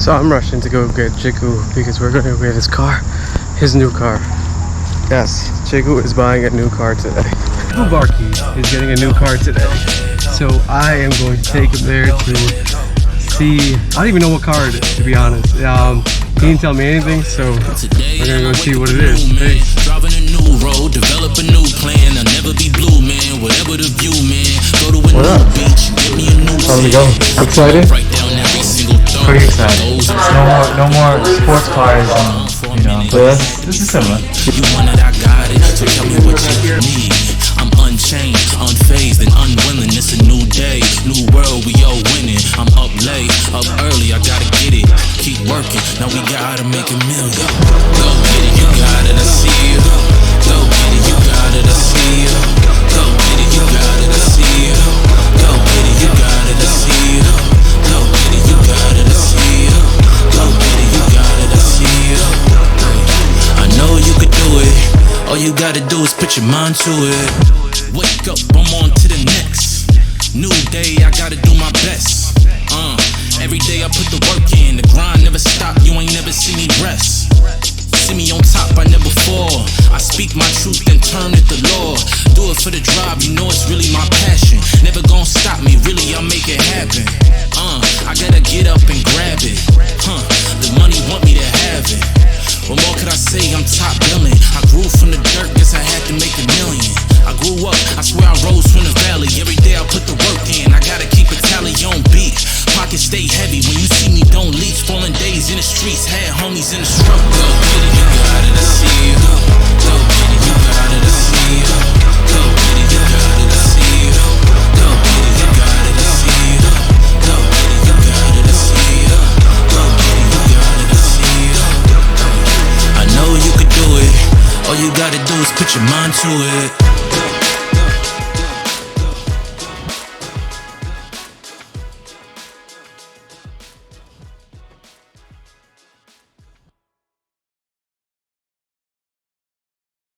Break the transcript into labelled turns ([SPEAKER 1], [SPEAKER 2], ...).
[SPEAKER 1] So I'm rushing to go get Jiku because we're going to get his car, his new car. Yes, Jiku is buying a new car today. Jiku Barky is getting a new car today. So I am going to take him there to see, I don't even know what car it is, to be honest. He didn't tell me anything, so we're gonna go see what it is. Peace.
[SPEAKER 2] Driving a new road, develop a new plan. I'll never be blue, man. Whatever the view, man. Go to a new beach, give me a new
[SPEAKER 3] How's it going? Excited? Pretty excited. No more sports cars and, you know, but this is similar.
[SPEAKER 2] You want it, I got it. So tell me what you need. I'm unchained, unfazed, and unwilling. It's a new day, new world, we all winning. I'm up late, up early, I gotta get it. Keep working, now we gotta make a million. Go get it, you got it, I see you. Go get it, you got it, I see you. Go get it, you got it, I see you. Go get it, you got it, I see you. Go get it, you got it, I see you. Go get it, you got it, I see you. I know you could do it. All you gotta do is put your mind to it. Wake up, I'm on to the next. New day, I gotta do my best. Every day I put the work in. The grind never stop, you ain't never see me rest. See me on top, I never fall. I speak my truth and turn it to law. Do it for the drive, you know it's really my passion. Never gonna stop me, really I'll make it happen. I gotta get up and grab it. The money want me to have it. What more could I say? I'm top billing. I grew from the dirt, guess I had to make a million. I grew up, I swear I rose from the valley. Every day I put the work in, I gotta keep a tally on beat. Pockets stay heavy, when you see me don't leave. Falling days in the streets, had homies in the struggle. Go get it, you got it, I see you. Go get it, you got it, I see you. Go get it, you got it, I see you. Go get it, you got it, I see you. Go get it, you got it, I see you. Go get it, you got it, I see you. I know you could do it. All you gotta do is put your mind to it.